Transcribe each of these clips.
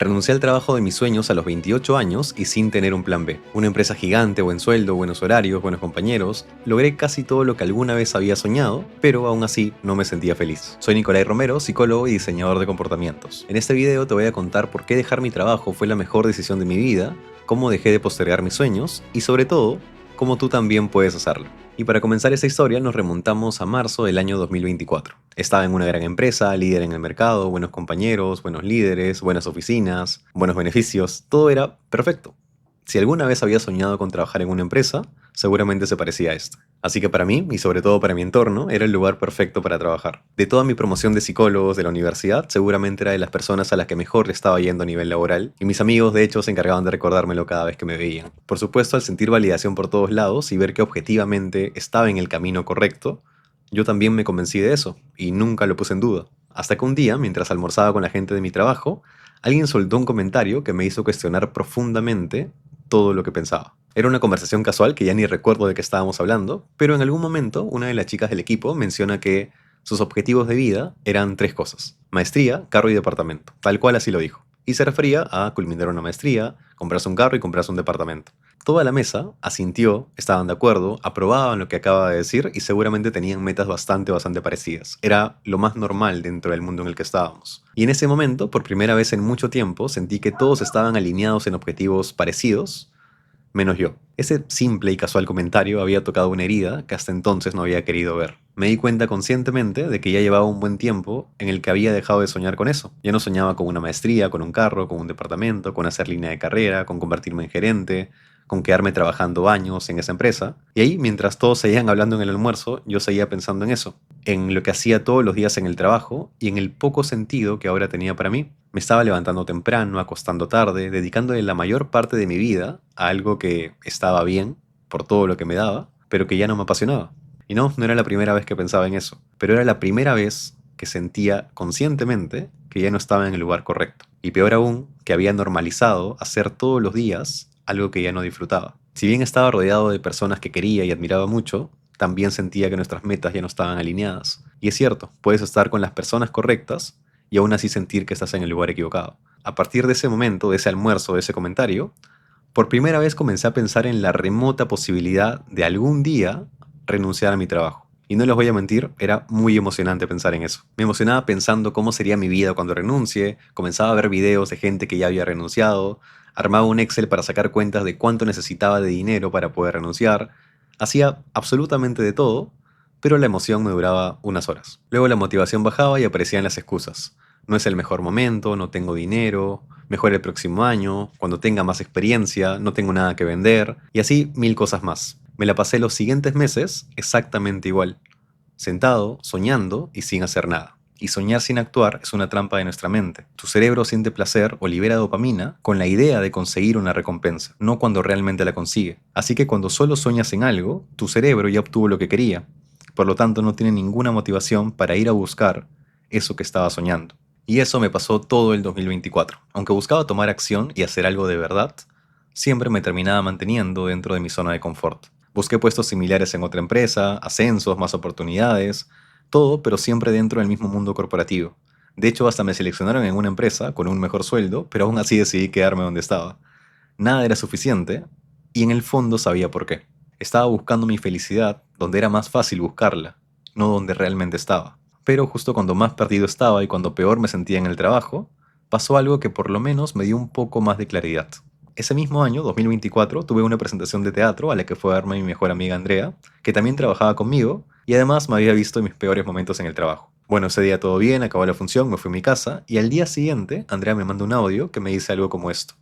Renuncié al trabajo de mis sueños a los 28 años y sin tener un plan B. Una empresa gigante, buen sueldo, buenos horarios, buenos compañeros. Logré casi todo lo que alguna vez había soñado, pero aún así no me sentía feliz. Soy Nicolai Romero, psicólogo y diseñador de comportamientos. En este video te voy a contar por qué dejar mi trabajo fue la mejor decisión de mi vida, cómo dejé de postergar mis sueños y sobre todo, cómo tú también puedes hacerlo. Y para comenzar esta historia nos remontamos a marzo del año 2024. Estaba en una gran empresa, líder en el mercado, buenos compañeros, buenos líderes, buenas oficinas, buenos beneficios, todo era perfecto. Si alguna vez había soñado con trabajar en una empresa, seguramente se parecía a esta. Así que para mí, y sobre todo para mi entorno, era el lugar perfecto para trabajar. De toda mi promoción de psicólogos de la universidad, seguramente era de las personas a las que mejor le estaba yendo a nivel laboral, y mis amigos de hecho se encargaban de recordármelo cada vez que me veían. Por supuesto, al sentir validación por todos lados y ver que objetivamente estaba en el camino correcto, yo también me convencí de eso, y nunca lo puse en duda. Hasta que un día, mientras almorzaba con la gente de mi trabajo, alguien soltó un comentario que me hizo cuestionar profundamente todo lo que pensaba. Era una conversación casual que ya ni recuerdo de qué estábamos hablando, pero en algún momento una de las chicas del equipo menciona que sus objetivos de vida eran tres cosas: maestría, carro y departamento, tal cual así lo dijo. Y se refería a culminar una maestría, comprarse un carro y comprarse un departamento. Toda la mesa asintió, estaban de acuerdo, aprobaban lo que acaba de decir y seguramente tenían metas bastante parecidas. Era lo más normal dentro del mundo en el que estábamos. Y en ese momento, por primera vez en mucho tiempo, sentí que todos estaban alineados en objetivos parecidos, menos yo. Ese simple y casual comentario había tocado una herida que hasta entonces no había querido ver. Me di cuenta conscientemente de que ya llevaba un buen tiempo en el que había dejado de soñar con eso. Ya no soñaba con una maestría, con un carro, con un departamento, con hacer línea de carrera, con convertirme en gerente, con quedarme trabajando años en esa empresa. Y ahí, mientras todos seguían hablando en el almuerzo, yo seguía pensando en eso, en lo que hacía todos los días en el trabajo y en el poco sentido que ahora tenía para mí. Me estaba levantando temprano, acostando tarde, dedicándole la mayor parte de mi vida a algo que estaba bien, por todo lo que me daba, pero que ya no me apasionaba. Y no, no era la primera vez que pensaba en eso, pero era la primera vez que sentía conscientemente que ya no estaba en el lugar correcto. Y peor aún, que había normalizado hacer todos los días algo que ya no disfrutaba. Si bien estaba rodeado de personas que quería y admiraba mucho, también sentía que nuestras metas ya no estaban alineadas. Y es cierto, puedes estar con las personas correctas y aún así sentir que estás en el lugar equivocado. A partir de ese momento, de ese almuerzo, de ese comentario, por primera vez comencé a pensar en la remota posibilidad de algún día renunciar a mi trabajo. Y no les voy a mentir, era muy emocionante pensar en eso. Me emocionaba pensando cómo sería mi vida cuando renuncie, comenzaba a ver videos de gente que ya había renunciado, armaba un Excel para sacar cuentas de cuánto necesitaba de dinero para poder renunciar, hacía absolutamente de todo, pero la emoción me duraba unas horas. Luego la motivación bajaba y aparecían las excusas. No es el mejor momento, no tengo dinero, mejor el próximo año, cuando tenga más experiencia, no tengo nada que vender, y así mil cosas más. Me la pasé los siguientes meses exactamente igual, sentado, soñando y sin hacer nada. Y soñar sin actuar es una trampa de nuestra mente. Tu cerebro siente placer o libera dopamina con la idea de conseguir una recompensa, no cuando realmente la consigue. Así que cuando solo sueñas en algo, tu cerebro ya obtuvo lo que quería. Por lo tanto, no tiene ninguna motivación para ir a buscar eso que estaba soñando. Y eso me pasó todo el 2024. Aunque buscaba tomar acción y hacer algo de verdad, siempre me terminaba manteniendo dentro de mi zona de confort. Busqué puestos similares en otra empresa, ascensos, más oportunidades, todo, pero siempre dentro del mismo mundo corporativo. De hecho, hasta me seleccionaron en una empresa con un mejor sueldo, pero aún así decidí quedarme donde estaba. Nada era suficiente, y en el fondo sabía por qué. Estaba buscando mi felicidad donde era más fácil buscarla, no donde realmente estaba. Pero justo cuando más perdido estaba y cuando peor me sentía en el trabajo, pasó algo que por lo menos me dio un poco más de claridad. Ese mismo año, 2024, tuve una presentación de teatro a la que fue a verme mi mejor amiga Andrea, que también trabajaba conmigo y además me había visto en mis peores momentos en el trabajo. Bueno, ese día todo bien, acabó la función, me fui a mi casa y al día siguiente Andrea me manda un audio que me dice algo como esto: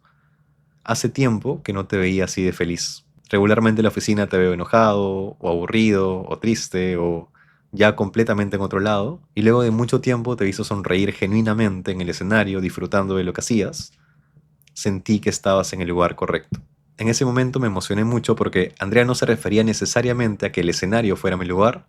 hace tiempo que no te veía así de feliz. Regularmente en la oficina te veo enojado, o aburrido, o triste, o ya completamente en otro lado, y luego de mucho tiempo te hizo sonreír genuinamente en el escenario, disfrutando de lo que hacías. Sentí que estabas en el lugar correcto. En ese momento me emocioné mucho porque Andrea no se refería necesariamente a que el escenario fuera mi lugar,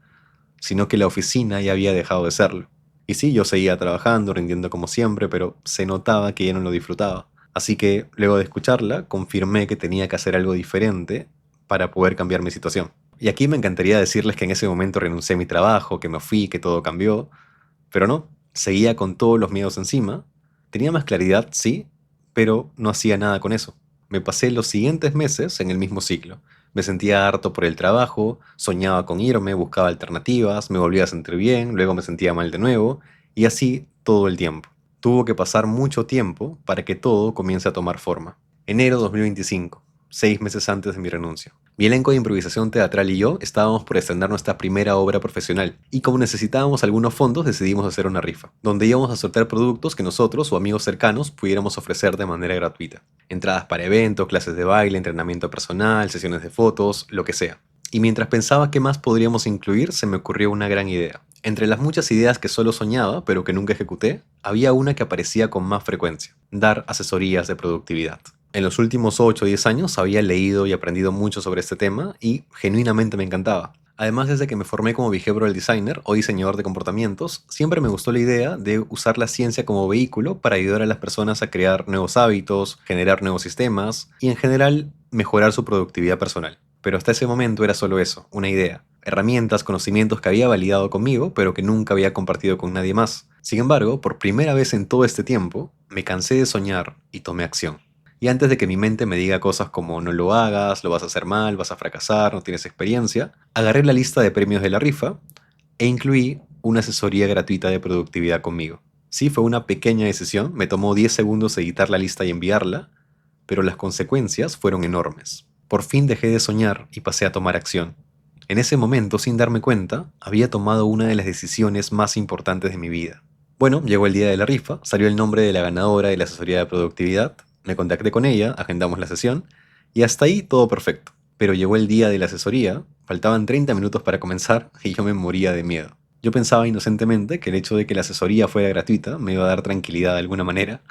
sino que la oficina ya había dejado de serlo. Y sí, yo seguía trabajando, rindiendo como siempre, pero se notaba que ya no lo disfrutaba. Así que, luego de escucharla, confirmé que tenía que hacer algo diferente para poder cambiar mi situación. Y aquí me encantaría decirles que en ese momento renuncié a mi trabajo, que me fui, que todo cambió, pero no, seguía con todos los miedos encima. Tenía más claridad, sí, pero no hacía nada con eso. Me pasé los siguientes meses en el mismo ciclo. Me sentía harto por el trabajo, soñaba con irme, buscaba alternativas, me volvía a sentir bien, luego me sentía mal de nuevo, y así todo el tiempo. Tuvo que pasar mucho tiempo para que todo comience a tomar forma. Enero 2025, 6 meses antes de mi renuncia. Mi elenco de improvisación teatral y yo estábamos por estrenar nuestra primera obra profesional, y como necesitábamos algunos fondos decidimos hacer una rifa, donde íbamos a sortear productos que nosotros o amigos cercanos pudiéramos ofrecer de manera gratuita. Entradas para eventos, clases de baile, entrenamiento personal, sesiones de fotos, lo que sea. Y mientras pensaba qué más podríamos incluir, se me ocurrió una gran idea. Entre las muchas ideas que solo soñaba, pero que nunca ejecuté, había una que aparecía con más frecuencia: dar asesorías de productividad. En los últimos 8 o 10 años había leído y aprendido mucho sobre este tema y genuinamente me encantaba. Además, desde que me formé como behavioral designer o diseñador de comportamientos, siempre me gustó la idea de usar la ciencia como vehículo para ayudar a las personas a crear nuevos hábitos, generar nuevos sistemas y en general mejorar su productividad personal. Pero hasta ese momento era solo eso, una idea. Herramientas, conocimientos que había validado conmigo, pero que nunca había compartido con nadie más. Sin embargo, por primera vez en todo este tiempo, me cansé de soñar y tomé acción. Y antes de que mi mente me diga cosas como no lo hagas, lo vas a hacer mal, vas a fracasar, no tienes experiencia, agarré la lista de premios de la rifa e incluí una asesoría gratuita de productividad conmigo. Sí, fue una pequeña decisión, me tomó 10 segundos editar la lista y enviarla, pero las consecuencias fueron enormes. Por fin dejé de soñar y pasé a tomar acción. En ese momento, sin darme cuenta, había tomado una de las decisiones más importantes de mi vida. Bueno, llegó el día de la rifa, salió el nombre de la ganadora de la asesoría de productividad, me contacté con ella, agendamos la sesión, y hasta ahí todo perfecto. Pero llegó el día de la asesoría, faltaban 30 minutos para comenzar y yo me moría de miedo. Yo pensaba inocentemente que el hecho de que la asesoría fuera gratuita me iba a dar tranquilidad de alguna manera,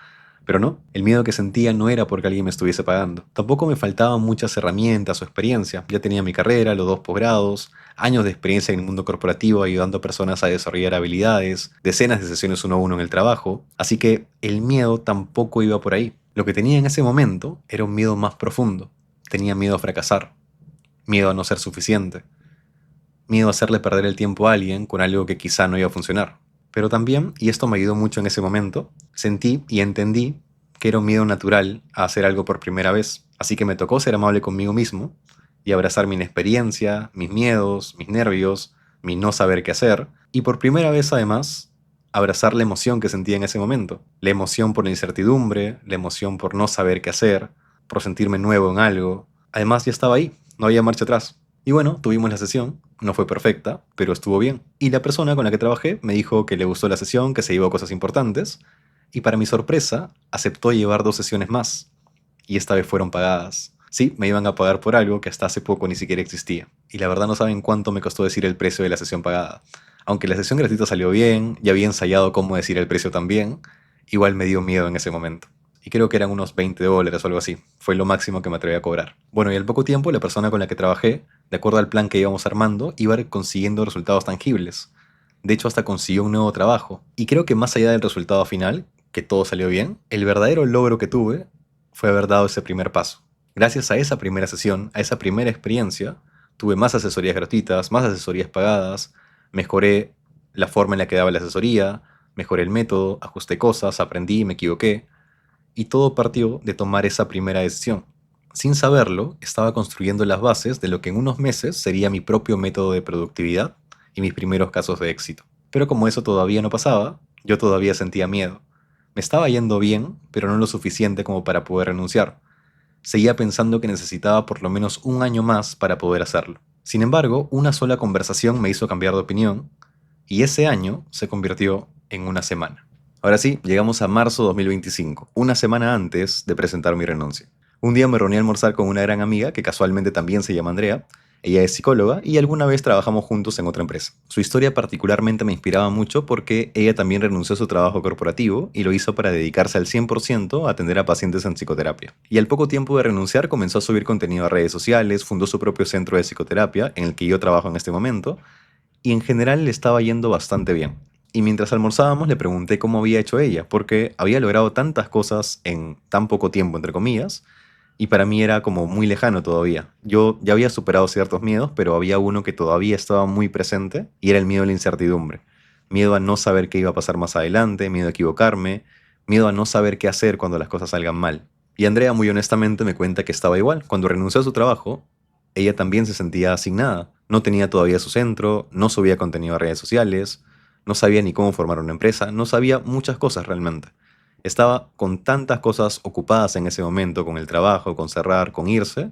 pero no, el miedo que sentía no era porque alguien me estuviese pagando. Tampoco me faltaban muchas herramientas o experiencia. Ya tenía mi carrera, los 2 posgrados, años de experiencia en el mundo corporativo ayudando a personas a desarrollar habilidades, decenas de sesiones uno a uno en el trabajo. Así que el miedo tampoco iba por ahí. Lo que tenía en ese momento era un miedo más profundo. Tenía miedo a fracasar, miedo a no ser suficiente, miedo a hacerle perder el tiempo a alguien con algo que quizá no iba a funcionar. Pero también, y esto me ayudó mucho en ese momento, sentí y entendí que era un miedo natural a hacer algo por primera vez. Así que me tocó ser amable conmigo mismo y abrazar mi inexperiencia, mis miedos, mis nervios, mi no saber qué hacer. Y por primera vez, además, abrazar la emoción que sentía en ese momento. La emoción por la incertidumbre, la emoción por no saber qué hacer, por sentirme nuevo en algo. Además, ya estaba ahí, no había marcha atrás. Y bueno, tuvimos la sesión, no fue perfecta, pero estuvo bien. Y la persona con la que trabajé me dijo que le gustó la sesión, que se llevó cosas importantes, y para mi sorpresa, aceptó llevar 2 sesiones más. Y esta vez fueron pagadas. Sí, me iban a pagar por algo que hasta hace poco ni siquiera existía. Y la verdad no saben cuánto me costó decir el precio de la sesión pagada. Aunque la sesión gratuita salió bien, ya había ensayado cómo decir el precio también, igual me dio miedo en ese momento. Y creo que eran unos $20 o algo así. Fue lo máximo que me atreví a cobrar. Bueno, y al poco tiempo la persona con la que trabajé, de acuerdo al plan que íbamos armando, iba consiguiendo resultados tangibles. De hecho, hasta consiguió un nuevo trabajo. Y creo que más allá del resultado final, que todo salió bien, el verdadero logro que tuve fue haber dado ese primer paso. Gracias a esa primera sesión, a esa primera experiencia, tuve más asesorías gratuitas, más asesorías pagadas, mejoré la forma en la que daba la asesoría, mejoré el método, ajusté cosas, aprendí, me equivoqué, y todo partió de tomar esa primera decisión. Sin saberlo, estaba construyendo las bases de lo que en unos meses sería mi propio método de productividad y mis primeros casos de éxito. Pero como eso todavía no pasaba, yo todavía sentía miedo. Me estaba yendo bien, pero no lo suficiente como para poder renunciar. Seguía pensando que necesitaba por lo menos un año más para poder hacerlo. Sin embargo, una sola conversación me hizo cambiar de opinión, y ese año se convirtió en una semana. Ahora sí, llegamos a marzo 2025, una semana antes de presentar mi renuncia. Un día me reuní a almorzar con una gran amiga que casualmente también se llama Andrea. Ella es psicóloga y alguna vez trabajamos juntos en otra empresa. Su historia particularmente me inspiraba mucho porque ella también renunció a su trabajo corporativo y lo hizo para dedicarse al 100% a atender a pacientes en psicoterapia. Y al poco tiempo de renunciar comenzó a subir contenido a redes sociales, fundó su propio centro de psicoterapia en el que yo trabajo en este momento y en general le estaba yendo bastante bien. Y mientras almorzábamos le pregunté cómo había hecho ella, porque había logrado tantas cosas en tan poco tiempo, entre comillas, y para mí era como muy lejano todavía. Yo ya había superado ciertos miedos, pero había uno que todavía estaba muy presente, y era el miedo a la incertidumbre. Miedo a no saber qué iba a pasar más adelante, miedo a equivocarme, miedo a no saber qué hacer cuando las cosas salgan mal. Y Andrea muy honestamente me cuenta que estaba igual. Cuando renunció a su trabajo, ella también se sentía asignada. No tenía todavía su centro, no subía contenido a redes sociales, no sabía ni cómo formar una empresa, no sabía muchas cosas realmente. Estaba con tantas cosas ocupadas en ese momento, con el trabajo, con cerrar, con irse,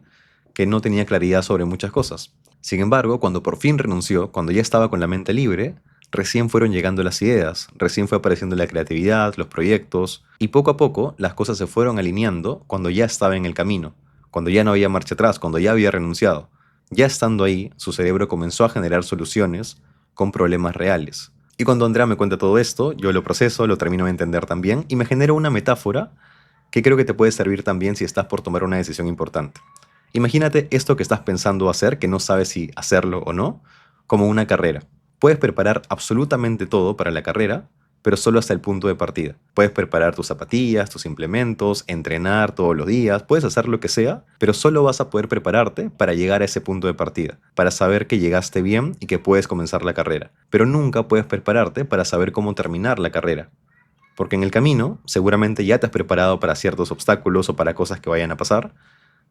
que no tenía claridad sobre muchas cosas. Sin embargo, cuando por fin renunció, cuando ya estaba con la mente libre, recién fueron llegando las ideas, recién fue apareciendo la creatividad, los proyectos, y poco a poco las cosas se fueron alineando cuando ya estaba en el camino, cuando ya no había marcha atrás, cuando ya había renunciado. Ya estando ahí, su cerebro comenzó a generar soluciones con problemas reales. Y cuando Andrea me cuenta todo esto, yo lo proceso, lo termino de entender también, y me genera una metáfora que creo que te puede servir también si estás por tomar una decisión importante. Imagínate esto que estás pensando hacer, que no sabes si hacerlo o no, como una carrera. Puedes preparar absolutamente todo para la carrera, pero solo hasta el punto de partida. Puedes preparar tus zapatillas, tus implementos, entrenar todos los días, puedes hacer lo que sea, pero solo vas a poder prepararte para llegar a ese punto de partida, para saber que llegaste bien y que puedes comenzar la carrera. Pero nunca puedes prepararte para saber cómo terminar la carrera. Porque en el camino seguramente ya te has preparado para ciertos obstáculos o para cosas que vayan a pasar,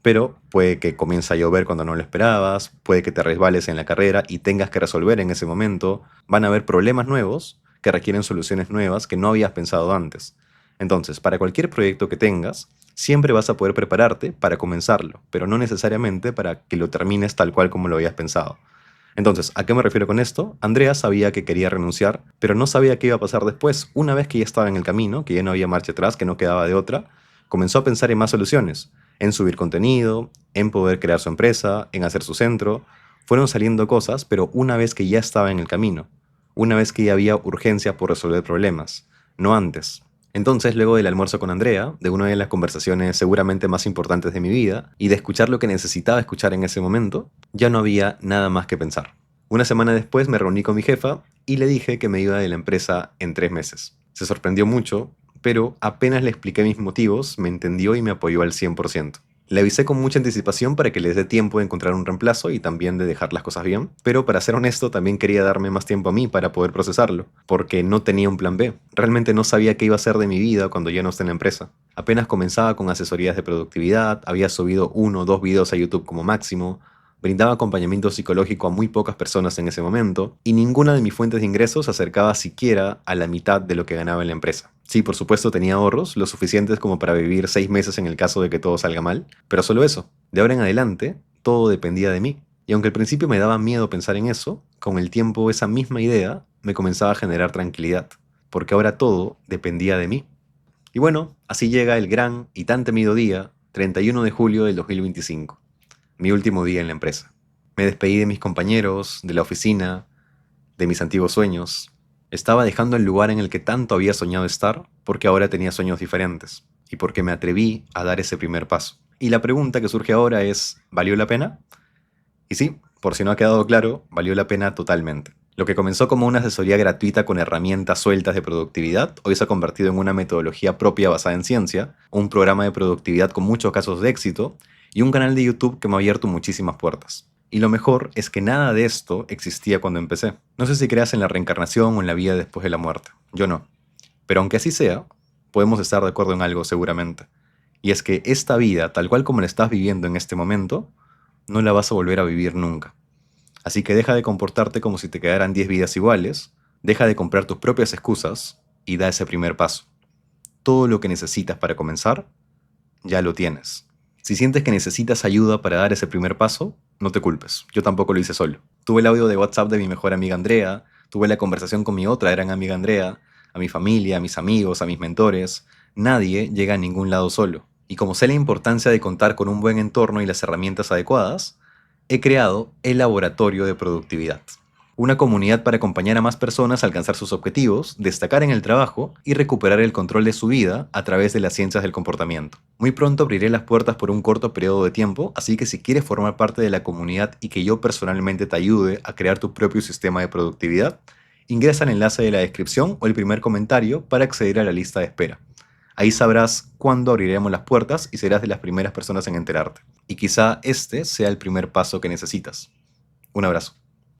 pero puede que comience a llover cuando no lo esperabas, puede que te resbales en la carrera y tengas que resolver en ese momento. Van a haber problemas nuevos que requieren soluciones nuevas que no habías pensado antes. Entonces, para cualquier proyecto que tengas, siempre vas a poder prepararte para comenzarlo, pero no necesariamente para que lo termines tal cual como lo habías pensado. Entonces, ¿a qué me refiero con esto? Andrea sabía que quería renunciar, pero no sabía qué iba a pasar después. Una vez que ya estaba en el camino, que ya no había marcha atrás, que no quedaba de otra, comenzó a pensar en más soluciones, en subir contenido, en poder crear su empresa, en hacer su centro. Fueron saliendo cosas, pero una vez que ya estaba en el camino, una vez que ya había urgencia por resolver problemas, no antes. Entonces, luego del almuerzo con Andrea, de una de las conversaciones seguramente más importantes de mi vida, y de escuchar lo que necesitaba escuchar en ese momento, ya no había nada más que pensar. Una semana después me reuní con mi jefa y le dije que me iba de la empresa en 3 meses. Se sorprendió mucho, pero apenas le expliqué mis motivos, me entendió y me apoyó al 100%. Le avisé con mucha anticipación para que les dé tiempo de encontrar un reemplazo y también de dejar las cosas bien, pero para ser honesto también quería darme más tiempo a mí para poder procesarlo, porque no tenía un plan B. Realmente no sabía qué iba a hacer de mi vida cuando ya no esté en la empresa. Apenas comenzaba con asesorías de productividad, había subido 1 o 2 videos a YouTube como máximo, brindaba acompañamiento psicológico a muy pocas personas en ese momento, y ninguna de mis fuentes de ingresos se acercaba siquiera a la mitad de lo que ganaba en la empresa. Sí, por supuesto tenía ahorros, lo suficientes como para vivir 6 meses en el caso de que todo salga mal, pero solo eso. De ahora en adelante, todo dependía de mí. Y aunque al principio me daba miedo pensar en eso, con el tiempo esa misma idea me comenzaba a generar tranquilidad, porque ahora todo dependía de mí. Y bueno, así llega el gran y tan temido día, 31 de julio del 2025, mi último día en la empresa. Me despedí de mis compañeros, de la oficina, de mis antiguos sueños. Estaba dejando el lugar en el que tanto había soñado estar porque ahora tenía sueños diferentes y porque me atreví a dar ese primer paso. Y la pregunta que surge ahora es, ¿valió la pena? Y sí, por si no ha quedado claro, valió la pena totalmente. Lo que comenzó como una asesoría gratuita con herramientas sueltas de productividad, hoy se ha convertido en una metodología propia basada en ciencia, un programa de productividad con muchos casos de éxito y un canal de YouTube que me ha abierto muchísimas puertas. Y lo mejor es que nada de esto existía cuando empecé. No sé si creas en la reencarnación o en la vida después de la muerte. Yo no. Pero aunque así sea, podemos estar de acuerdo en algo seguramente. Y es que esta vida, tal cual como la estás viviendo en este momento, no la vas a volver a vivir nunca. Así que deja de comportarte como si te quedaran 10 vidas iguales, deja de comprar tus propias excusas y da ese primer paso. Todo lo que necesitas para comenzar, ya lo tienes. Si sientes que necesitas ayuda para dar ese primer paso, no te culpes. Yo tampoco lo hice solo. Tuve el audio de WhatsApp de mi mejor amiga Andrea, tuve la conversación con mi otra gran amiga Andrea, a mi familia, a mis amigos, a mis mentores. Nadie llega a ningún lado solo. Y como sé la importancia de contar con un buen entorno y las herramientas adecuadas, he creado el Laboratorio de Productividad. Una comunidad para acompañar a más personas a alcanzar sus objetivos, destacar en el trabajo y recuperar el control de su vida a través de las ciencias del comportamiento. Muy pronto abriré las puertas por un corto periodo de tiempo, así que si quieres formar parte de la comunidad y que yo personalmente te ayude a crear tu propio sistema de productividad, ingresa al enlace de la descripción o el primer comentario para acceder a la lista de espera. Ahí sabrás cuándo abriremos las puertas y serás de las primeras personas en enterarte. Y quizá este sea el primer paso que necesitas. Un abrazo.